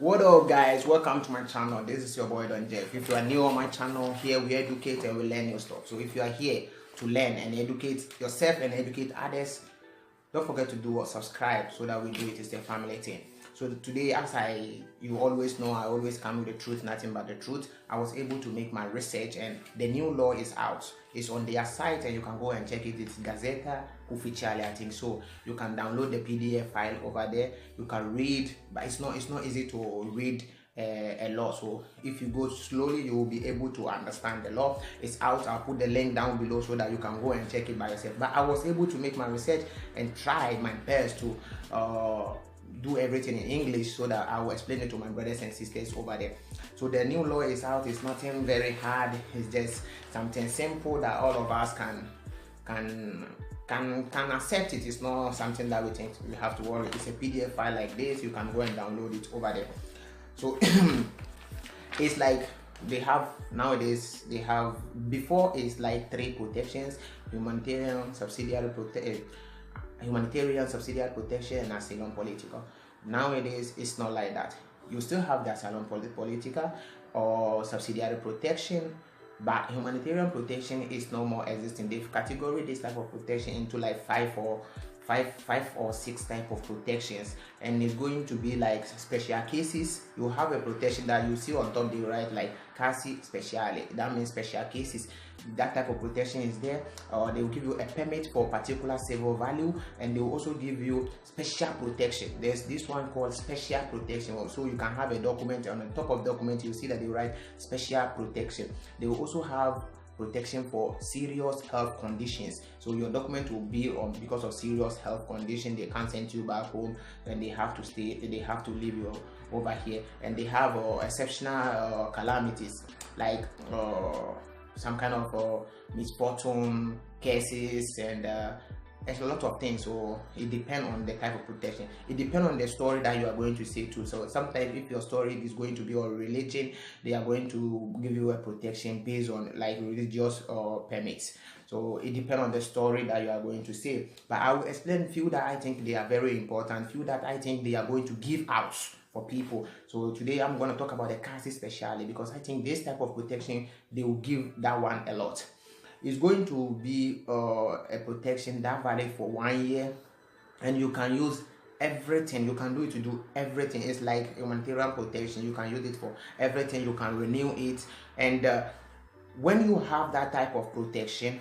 What up guys, welcome to my channel. This is your boy Don Jeff. If you are new on my channel, here we educate and we learn new stuff. So if you are here to learn and educate yourself and educate others, don't forget to do or subscribe so that we do it. It's a family thing. So today, as you always know, I always come with the truth, nothing but the truth. I was able to make my research and the new law is out. It's on their site and you can go and check it. It's Gazeta Ufficiale, I think so. You can download the PDF file over there. You can read, but it's not easy to read a law. So if you go slowly, you will be able to understand the law. It's out. I'll put the link down below so that you can go and check it by yourself. But I was able to make my research and try my best to do everything in English so that I will explain it to my brothers and sisters over there. So the new law is out. It's nothing very hard. It's just something simple that all of us can accept it. It's not something that we think we have to worry. It's a PDF file like this. You can go and download it over there. So it's like they have nowadays. They have before it's like 3 protections: humanitarian, subsidiary protection, and asylum political. Nowadays it's not like that. You still have the asylum political or subsidiary protection, but humanitarian protection is no more existing. They've categorized this type of protection into like five or six type of protections, and it's going to be like special cases. You have a protection that you see on top, they write like casi speciale. That means special cases. That type of protection is there. They will give you a permit for particular civil value, and they will also give you special protection. There's this one called special protection. So you can have a document, and on top of document you see that they write special protection. They will also have protection for serious health conditions. So your document will be on because of serious health condition. They can't send you back home and they have to stay, they have to leave you over here. And they have exceptional calamities like some kind of misfortune cases, and there's a lot of things. So it depends on the type of protection. It depends on the story that you are going to say too. So sometimes if your story is going to be on religion, they are going to give you a protection based on like religious permits. So it depends on the story that you are going to say. But I will explain few that I think they are very important, few that I think they are going to give out for people. So today I'm going to talk about the casi speciale, because I think this type of protection, they will give that one a lot. It's going to be a protection that valid for 1 year, and you can use everything. You can do it to do everything. It's like humanitarian protection. You can use it for everything. You can renew it. And when you have that type of protection,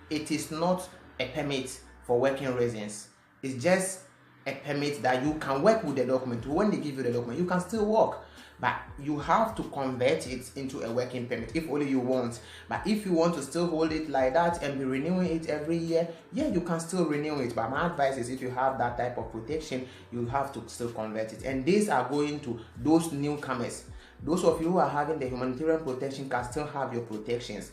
it is not a permit for working reasons. It's just a permit that you can work with the document. When they give you the document, you can still work, but you have to convert it into a working permit if only you want. But if you want to still hold it like that and be renewing it every year, yeah, you can still renew it. But my advice is, if you have that type of protection, you have to still convert it. And these are going to those newcomers. Those of you who are having the humanitarian protection can still have your protections.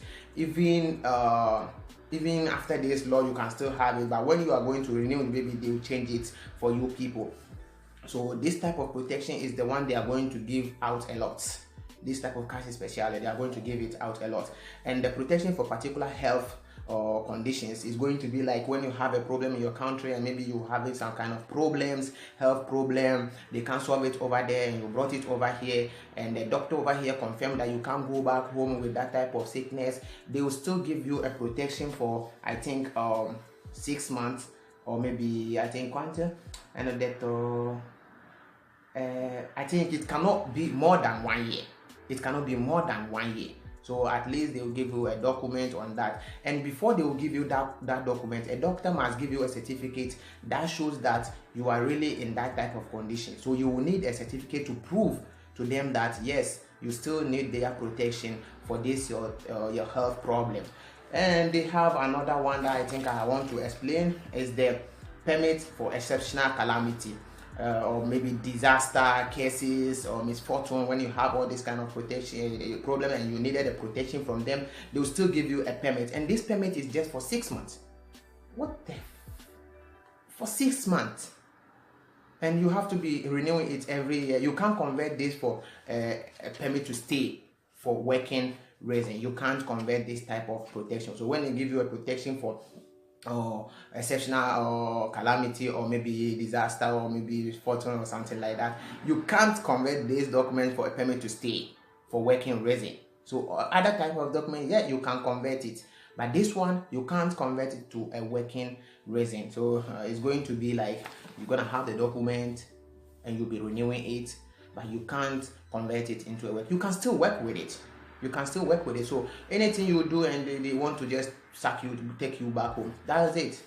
Even after this law, you can still have it. But when you are going to renew it, maybe they will change it for you people. So this type of protection is the one they are going to give out a lot. This type of casi speciale, they are going to give it out a lot. And the protection for particular health or conditions is going to be like when you have a problem in your country and maybe you're having some kind of problems, health problem, they can solve it over there and you brought it over here, and the doctor over here confirmed that you can't go back home with that type of sickness. They will still give you a protection for, I think, 6 months, or maybe I think and that I think it cannot be more than 1 year. It cannot be more than 1 year. So at least they will give you a document on that. And before they will give you that document, a doctor must give you a certificate that shows that you are really in that type of condition. So you will need a certificate to prove to them that yes, you still need their protection for this your health problem. And they have another one that I think I want to explain, is the permit for exceptional calamity. Or maybe disaster cases or misfortune. When you have all this kind of protection problem and you needed a protection from them, they will still give you a permit, and this permit is just for 6 months. What the for 6 months, and you have to be renewing it every year. You can't convert this for a permit to stay for working reason. You can't convert this type of protection. So when they give you a protection for or exceptional or calamity or maybe disaster or maybe fortune or something like that, you can't convert this document for a permit to stay for working reason. So other type of document, yeah, you can convert it, but this one you can't convert it to a working reason. So it's going to be like you're gonna have the document and you'll be renewing it, but you can't convert it into a work. You can still work with it. You can still work with it. So anything you do and they want to just sack you, take you back home, that's it.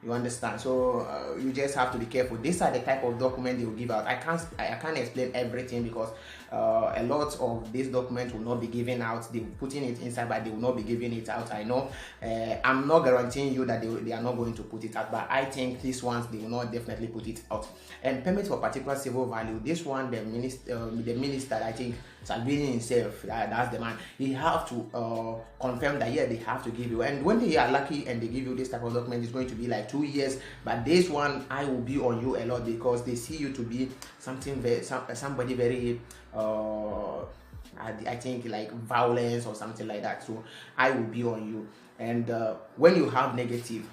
You understand? So you just have to be careful. These are the type of document they will give out. I can't explain everything because a lot of these documents will not be given out. They will putting it inside, but they will not be giving it out. I know. I'm not guaranteeing you that they are not going to put it out, but I think these ones they will not definitely put it out. And permit for particular civil value. This one, the minister, I think Savini himself, that's the man. He have to confirm that yeah, they have to give you. And when they are lucky and they give you this type of document, it's going to be like 2 years. But this one, I will be on you a lot because they see you to be somebody very I think like violence or something like that. So I will be on you. And when you have negative,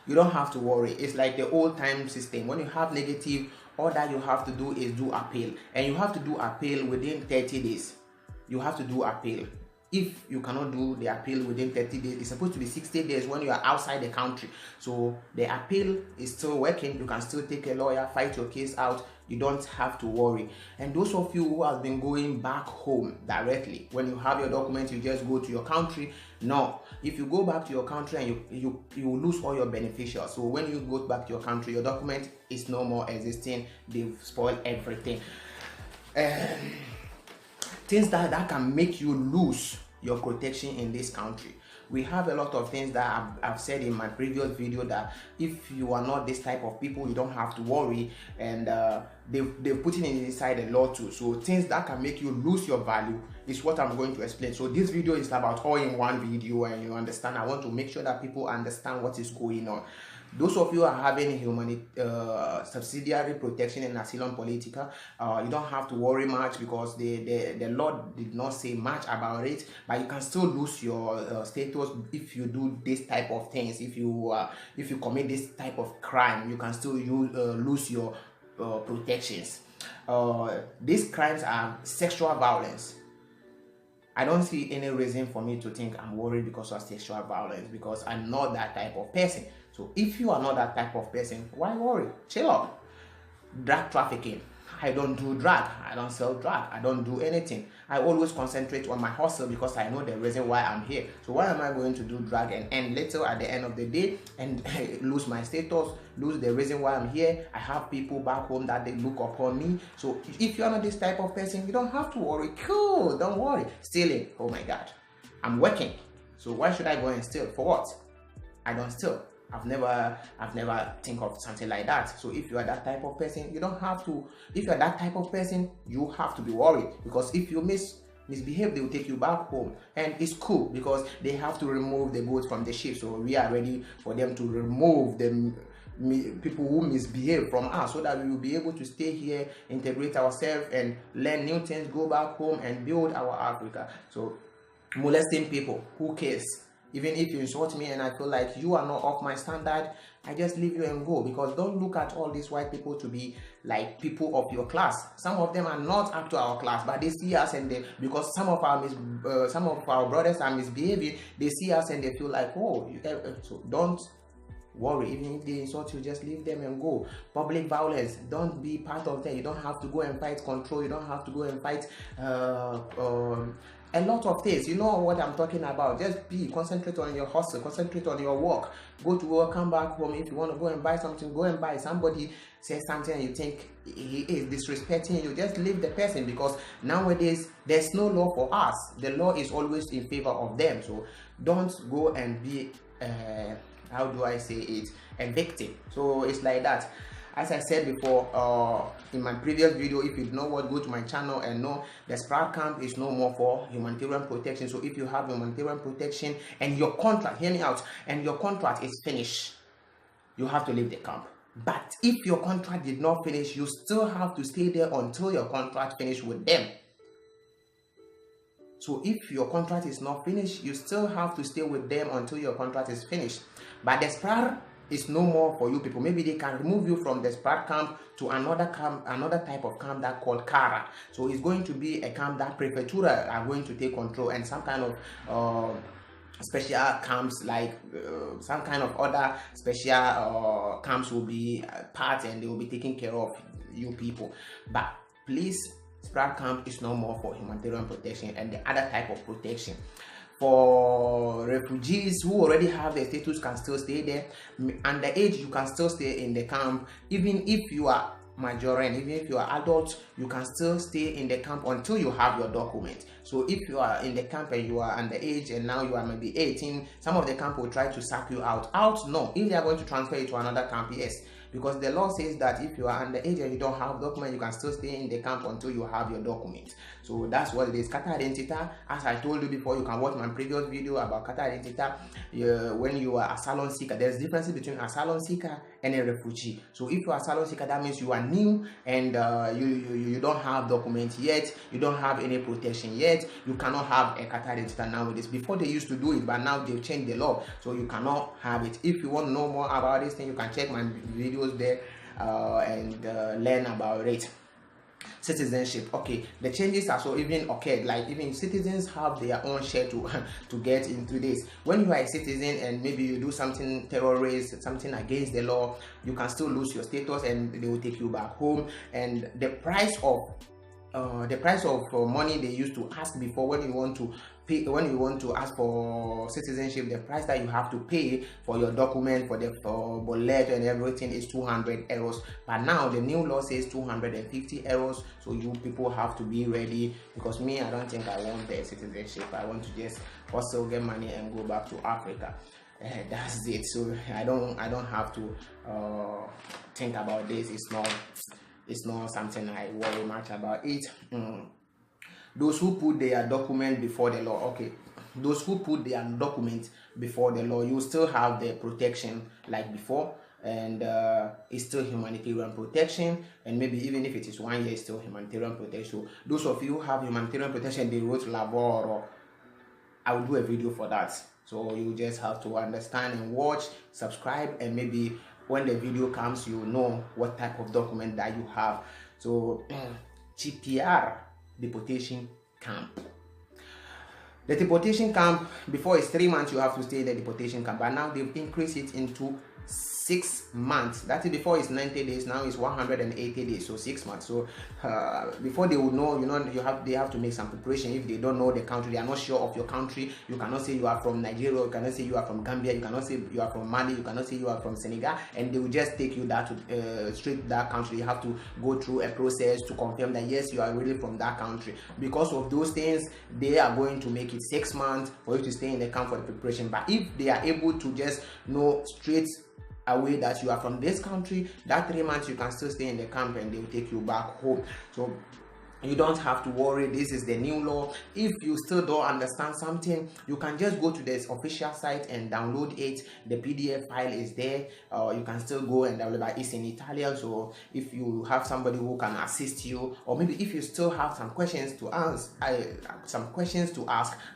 you don't have to worry. It's like the old time system. When you have negative, all that you have to do is do appeal, and you have to do appeal within 30 days. You have to do appeal. If you cannot do the appeal within 30 days, it's supposed to be 60 days when you are outside the country. So the appeal is still working. You can still take a lawyer, fight your case out. You don't have to worry. And those of you who have been going back home directly, when you have your documents, you just go to your country. No, if you go back to your country and you lose all your beneficials. So when you go back to your country, your document is no more existing. They've spoiled everything. Things that can make you lose your protection in this country. We have a lot of things that I've said in my previous video that if you are not this type of people, you don't have to worry. And they're putting it inside the law too. So things that can make you lose your value is what I'm going to explain. So this video is about all in one video, and you understand. I want to make sure that people understand what is going on. Those of you are having subsidiary protection and asylum politica, you don't have to worry much because the law did not say much about it, but you can still lose your status if you do this type of things. If you commit this type of crime, you can still lose your protections. These crimes are sexual violence. I don't see any reason for me to think I'm worried because of sexual violence, because I'm not that type of person. So if you are not that type of person, why worry? Chill out. Drug trafficking. I don't do drug. I don't sell drug. I don't do anything. I always concentrate on my hustle because I know the reason why I'm here. So why am I going to do drug and end little at the end of the day and lose my status, lose the reason why I'm here? I have people back home that they look upon me. So if you're not this type of person, you don't have to worry. Cool, don't worry. Stealing, oh my God. I'm working. So why should I go and steal? For what? I don't steal. I've never think of something like that. So if you are that type of person, you don't have to. If you are that type of person, you have to be worried, because if you misbehave, they will take you back home. And it's cool because they have to remove the goods from the ship. So we are ready for them to remove the people who misbehave from us, so that we will be able to stay here, integrate ourselves, and learn new things, go back home and build our Africa. So molesting people, who cares? Even if you insult me and I feel like you are not of my standard, I just leave you and go. Because don't look at all these white people to be like people of your class. Some of them are not up to our class, but they see us and because some of our brothers are misbehaving, they see us and they feel like, oh, so don't worry. Even if they insult you, just leave them and go. Public violence, don't be part of that. You don't have to go and fight control. You don't have to go and fight a lot of things. You know what I'm talking about. Just concentrate on your hustle, concentrate on your work. Go to work, come back home. If you want to go and buy something, go and buy. Somebody says something and you think he is disrespecting you, just leave the person, because nowadays there's no law for us. The law is always in favor of them. So don't go and be how do I say it, a victim. So it's like that. As I said before in my previous video, if you know what, go to my channel and know the Sprout camp is no more for humanitarian protection. So if you have humanitarian protection and your contract, hear me out, and your contract is finished, you have to leave the camp. But if your contract did not finish, you still have to stay there until your contract finished with them. So if your contract is not finished, you still have to stay with them until your contract is finished. But the SPRAR is no more for you people. Maybe they can remove you from the SPRAR camp to another camp, another type of camp that called Kara. So it's going to be a camp that Prefectura are going to take control, and some kind of special camps, like some kind of other special camps will be part, and they will be taking care of you people. But please, SPRAR camp is no more for humanitarian protection and the other type of protection. For refugees who already have their status can still stay there. Underage, you can still stay in the camp. Even if you are Majorine, even if you are adults, you can still stay in the camp until you have your document. So if you are in the camp and you are underage and now you are maybe 18, some of the camp will try to sack you out. No. If they are going to transfer you to another camp, yes. Because the law says that if you are underage and you don't have document, you can still stay in the camp until you have your document. So that's what it is. Kata Identita, as I told you before, you can watch my previous video about Kata Identita. When you are asylum seeker, there's difference between asylum seeker and a refugee. So if you are asylum seeker, that means you are new and you don't have documents yet, you don't have any protection yet, you cannot have a Kata Identita nowadays. Before they used to do it, but now they've changed the law, so you cannot have it. If you want to know more about this thing, you can check my videos there and learn about it. Citizenship, okay, the changes are so even okay, like even citizens have their own share to get into this. When you are a citizen and maybe you do something terrorist, something against the law, you can still lose your status and they will take you back home. And the price of money they used to ask before, when you want to pay, when you want to ask for citizenship, the price that you have to pay for your document, for the bullet and everything is 200 euros. But now the new law says 250 euros. So you people have to be ready, because me, I don't think I want the citizenship. I want to just also get money and go back to Africa. That's it. So I don't have to think about this. It's not something I worry much about it. Those who put their document before the law, okay, those who put their document before the law, you still have the protection like before, and it's still humanitarian protection. And maybe even if it is 1 year, it's still humanitarian protection. Those of you who have humanitarian protection, they wrote labor, I will do a video for that. So you just have to understand and watch, subscribe, and maybe when the video comes, you know what type of document that you have. So GPR, deportation camp. The deportation camp, before it's 3 months, you have to stay in the deportation camp, but now they've increased it into 6 months. That is, before it's 90 days, now it's 180 days, so 6 months. So before they will know, they have to make some preparation. If they don't know the country, they are not sure of your country, you cannot say you are from Nigeria, you cannot say you are from Gambia, you cannot say you are from Mali, you cannot say you are from Senegal, and they will just take you straight to that country. You have to go through a process to confirm that yes, you are really from that country. Because of those things, they are going to make it 6 months for you to stay in the camp for the preparation. But if they are able to just know straight away that you are from this country, that 3 months you can still stay in the camp and they will take you back home. So you don't have to worry. This is the new law. If you still don't understand something, you can just go to this official site and download it. The PDF file is there. You can still go and download it. It's in Italian, so if you have somebody who can assist you, or maybe if you still have some questions to ask,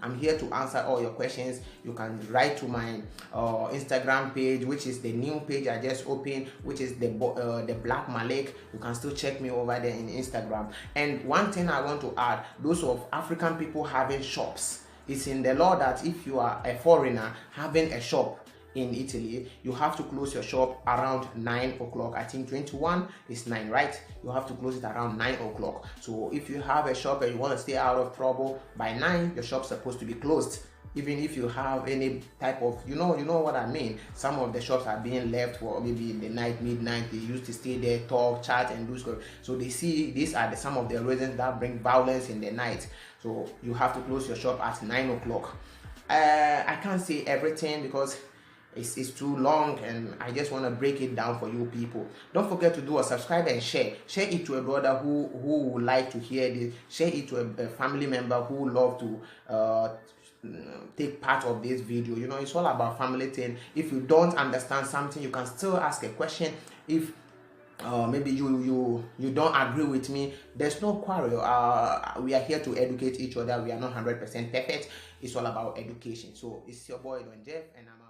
I'm here to answer all your questions. You can write to my Instagram page, which is the new page I just opened, which is the Black Malik. You can still check me over there in Instagram. And one thing I want to add, those of African people having shops, it's in the law that if you are a foreigner having a shop in Italy, you have to close your shop around 9 o'clock. I think 21 is 9, right? You have to close it around 9 o'clock. So if you have a shop and you want to stay out of trouble, by 9 your shop's supposed to be closed. Even if you have any type of, you know what I mean. Some of the shops are being left for maybe in the night, midnight. They used to stay there, talk, chat, and do stuff. So they see these are some of the reasons that bring violence in the night. So you have to close your shop at 9 o'clock. I can't say everything because it's too long, and I just want to break it down for you people. Don't forget to do a subscribe and share it to a brother who would like to hear this. Share it to a family member who love to take part of this video. It's all about family thing. If you don't understand something, you can still ask a question. If maybe you don't agree with me. There's no quarrel. We are here to educate each other. We are not 100% perfect. It's all about education. So it's your boy Don Jeff, and I'm